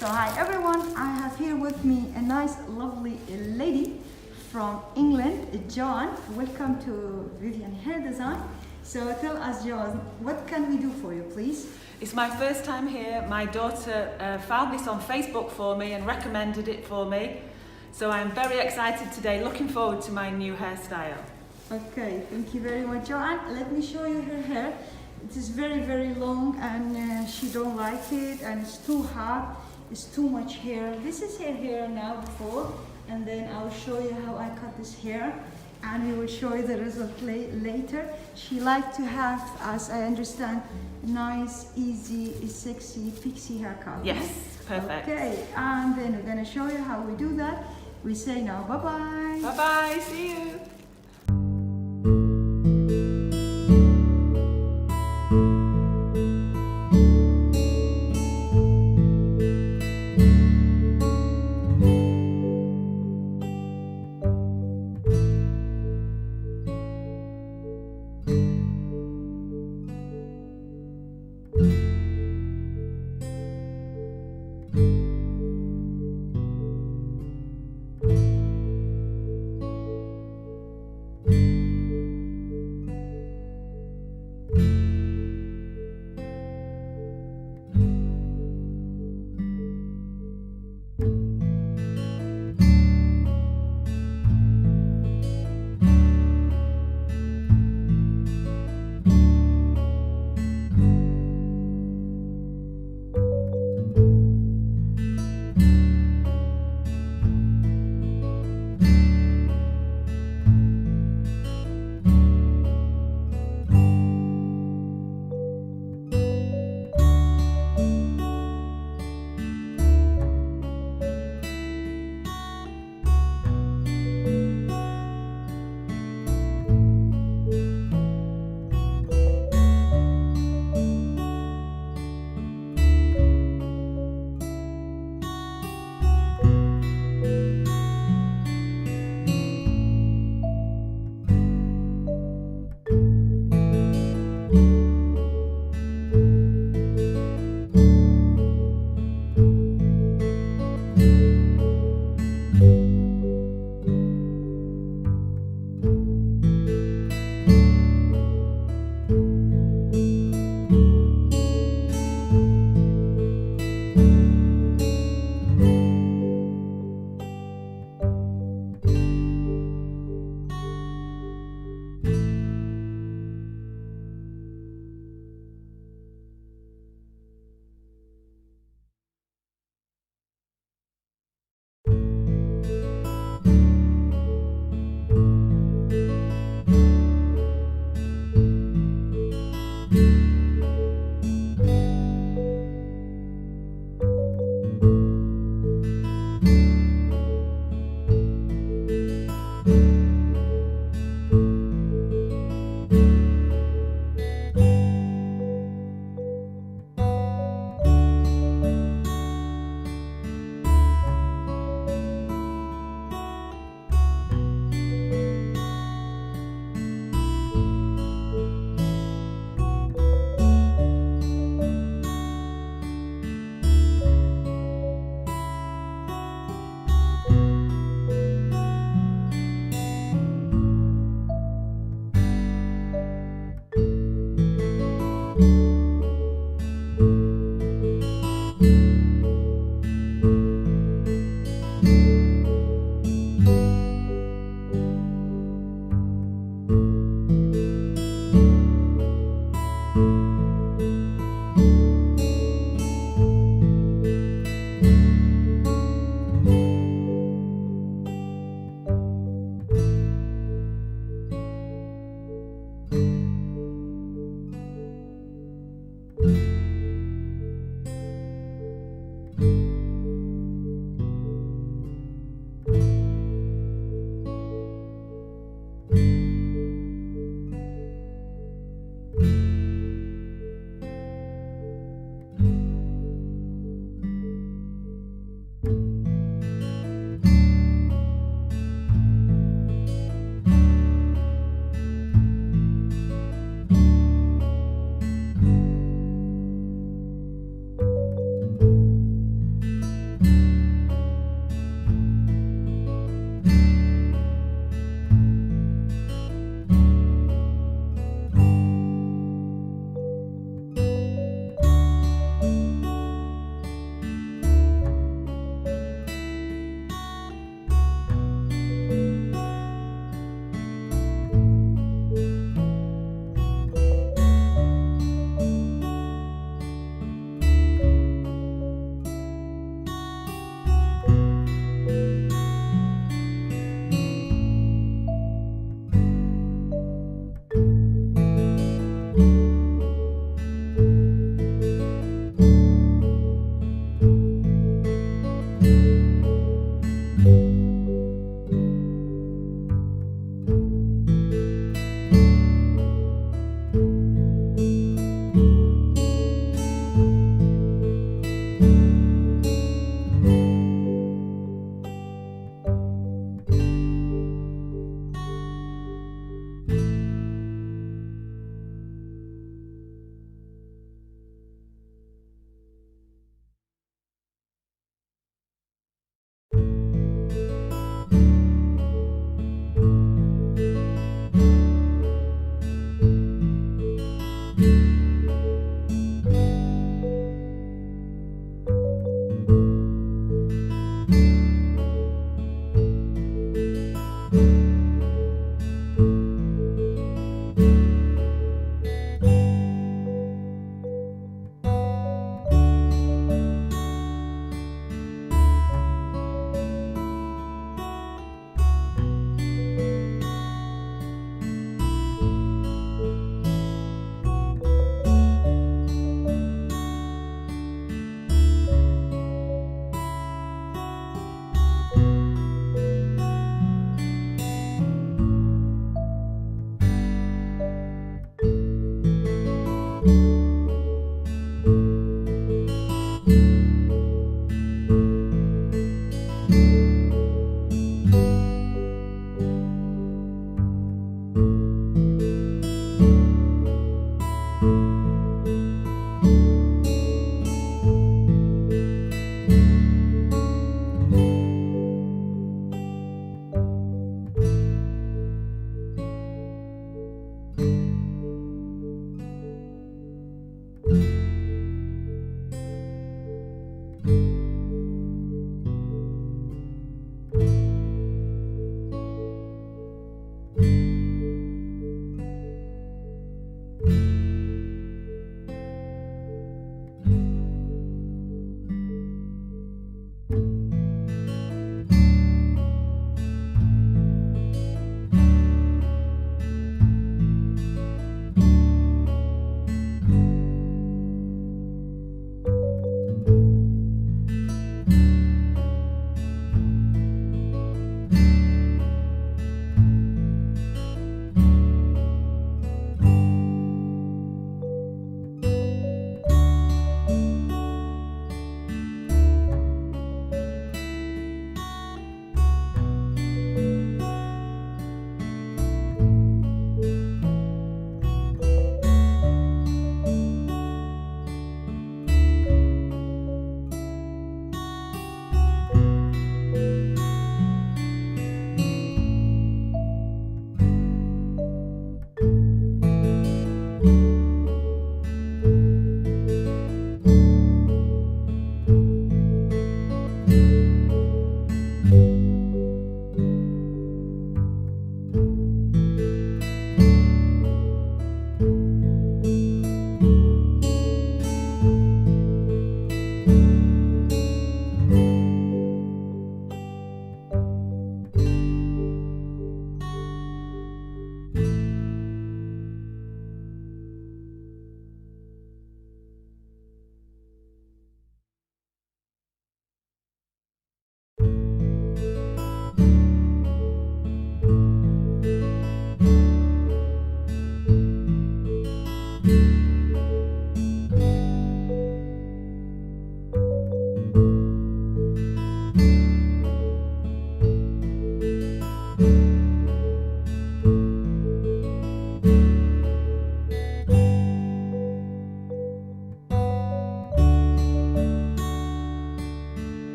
So hi everyone, I have here with me a nice lovely lady from England, Joan. Welcome to Vivyan Hair Design. So tell us, Joan, what can we do for you, please? It's my first time here. My daughter found this on Facebook for me and recommended it for me. So I'm very excited today, looking forward to my new hairstyle. Okay, thank you very much, Joan. Let me show you her hair. It is very long and she don't like it and it's too hard. It's too much hair. This is her hair now before, and then I'll show you how I cut this hair and we will show you the result later. She liked to have, as I understand, nice, easy, sexy, pixie haircut. Yes, perfect. Okay, and then we're gonna show you how we do that. We say now bye-bye. Bye-bye, see you.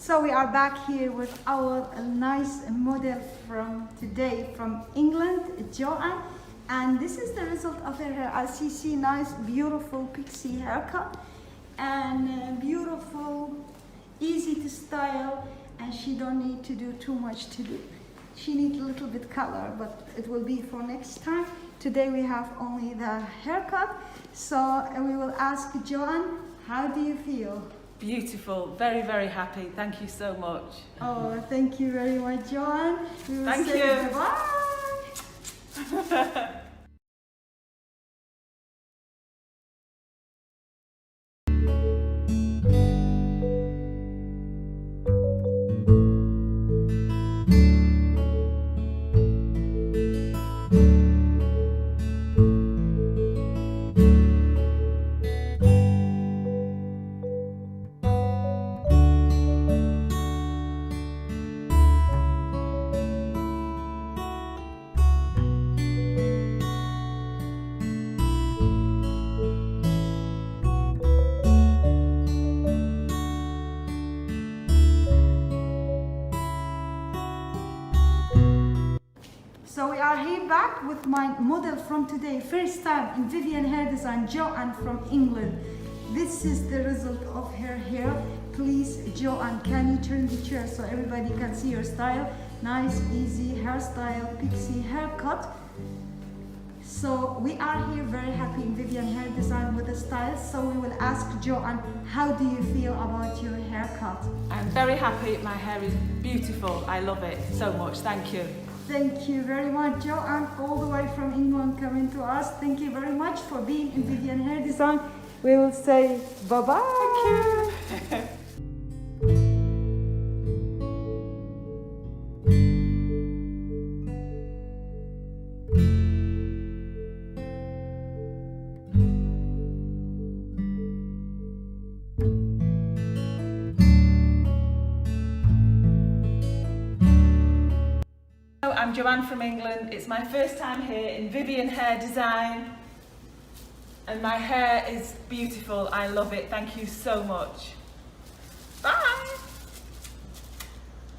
So we are back here with our nice model from today from England, Joanne. And this is the result of her hair. As you see, nice, beautiful pixie haircut. And beautiful, easy to style. And she don't need to do too much to do. She needs a little bit color, but it will be for next time. Today we have only the haircut. So we will ask Joanne, how do you feel? Beautiful, very, very happy. Thank you so much. Oh, thank you very much, Joanne. We will Thank say you. Bye. So we are here back with my model from today, first time in Vivyan hair design, Joanne from England. This is the result of her hair. Please, Joanne, can you turn the chair so everybody can see your style? Nice, easy hairstyle, pixie haircut. So we are here very happy in Vivyan hair design with the style. So we will ask Joanne, how do you feel about your haircut? I'm very happy. My hair is beautiful. I love it so much. Thank you. Thank you very much, Joanne, all the way from England coming to us. Thank you very much for being in Vivyan hair design. We will say bye-bye. Thank you. I'm Joanne from England. It's my first time here in Vivyan hair design and my hair is beautiful. I love it. Thank you so much. Bye.